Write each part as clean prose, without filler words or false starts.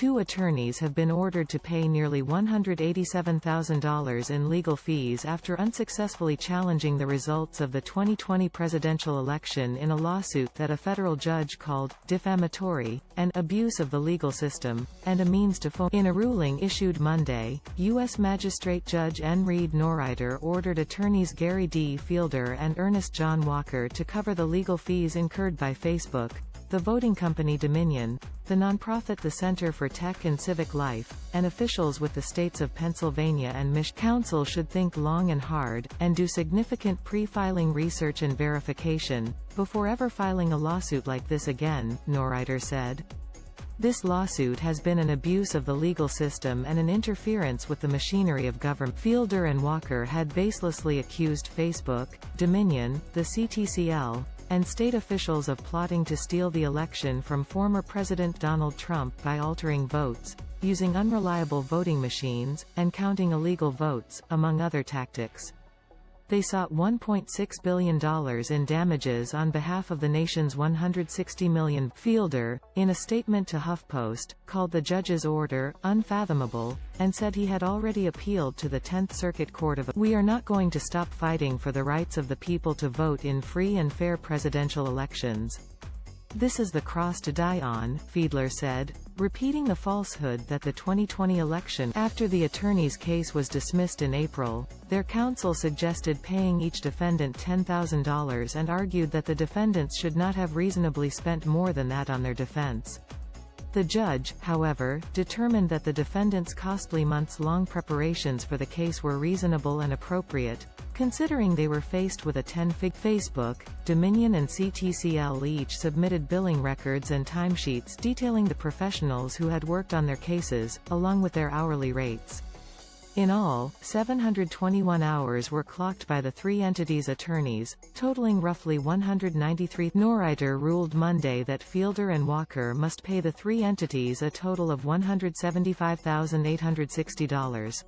Two attorneys have been ordered to pay nearly $187,000 in legal fees after unsuccessfully challenging the results of the 2020 presidential election in a lawsuit that a federal judge called defamatory, an abuse of the legal system, and a means to In a ruling issued Monday, U.S. Magistrate Judge N. Reed Norrider ordered attorneys Gary D. Fielder and Ernest John Walker to cover the legal fees incurred by Facebook, the voting company Dominion, the nonprofit the Center for Tech and Civic Life, and officials with the states of Pennsylvania and Michigan. Counsel should think long and hard, and do significant pre-filing research and verification, before ever filing a lawsuit like this again, Norrider said. This lawsuit has been an abuse of the legal system and an interference with the machinery of government. Fielder and Walker had baselessly accused Facebook, Dominion, the CTCL, and state officials of plotting to steal the election from former President Donald Trump by altering votes, using unreliable voting machines, and counting illegal votes, among other tactics. They sought $1.6 billion in damages on behalf of the nation's 160 million. Fielder, in a statement to HuffPost, called the judge's order unfathomable, and said he had already appealed to the 10th Circuit Court of Appeals. "We are not going to stop fighting for the rights of the people to vote in free and fair presidential elections. This is the cross to die on," Fielder said, repeating the falsehood that the 2020 election. After the attorney's case was dismissed in April, their counsel suggested paying each defendant $10,000 and argued that the defendants should not have reasonably spent more than that on their defense. The judge, however, determined that the defendants' costly months-long preparations for the case were reasonable and appropriate, considering they were faced with a 10-figure. Facebook, Dominion and CTCL each submitted billing records and timesheets detailing the professionals who had worked on their cases, along with their hourly rates. In all, 721 hours were clocked by the three entities' attorneys, totaling roughly $193. Norrider ruled Monday that Fielder and Walker must pay the three entities a total of $175,860.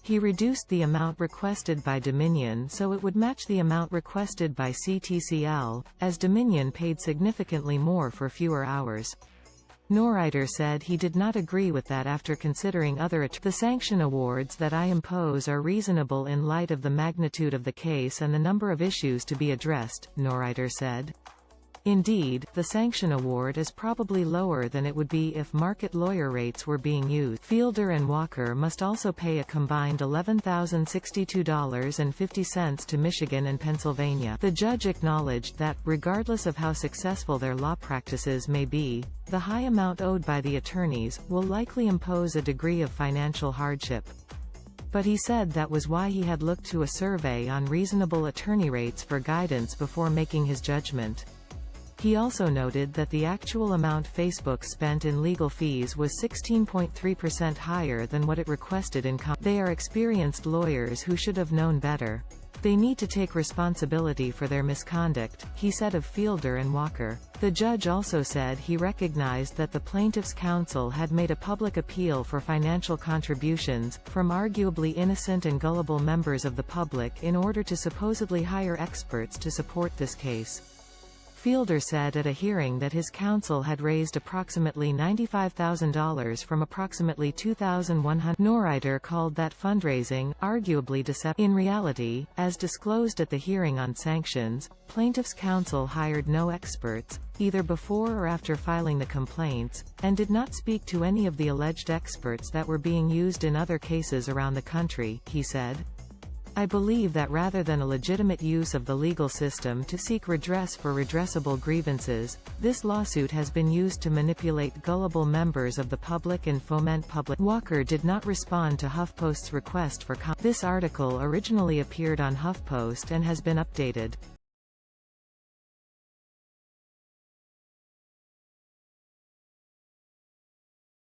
He reduced the amount requested by Dominion so it would match the amount requested by CTCL, as Dominion paid significantly more for fewer hours. Norrider said he did not agree with that after considering other The sanction awards that I impose are reasonable in light of the magnitude of the case and the number of issues to be addressed, Norrider said. Indeed, the sanction award is probably lower than it would be if market lawyer rates were being used. Fielder and Walker must also pay a combined $11,062.50 to Michigan and Pennsylvania. The judge acknowledged that, regardless of how successful their law practices may be, the high amount owed by the attorneys will likely impose a degree of financial hardship. But he said that was why he had looked to a survey on reasonable attorney rates for guidance before making his judgment. He also noted that the actual amount Facebook spent in legal fees was 16.3% higher than what it requested in They are experienced lawyers who should have known better. They need to take responsibility for their misconduct, he said of Fielder and Walker. The judge also said he recognized that the plaintiff's counsel had made a public appeal for financial contributions, from arguably innocent and gullible members of the public in order to supposedly hire experts to support this case. Fielder said at a hearing that his counsel had raised approximately $95,000 from approximately $2,100. Norrider called that fundraising, arguably deceptive. In reality, as disclosed at the hearing on sanctions, plaintiff's counsel hired no experts, either before or after filing the complaints, and did not speak to any of the alleged experts that were being used in other cases around the country, he said. I believe that rather than a legitimate use of the legal system to seek redress for redressable grievances, this lawsuit has been used to manipulate gullible members of the public and foment public. Walker did not respond to HuffPost's request for comment. This article originally appeared on HuffPost and has been updated.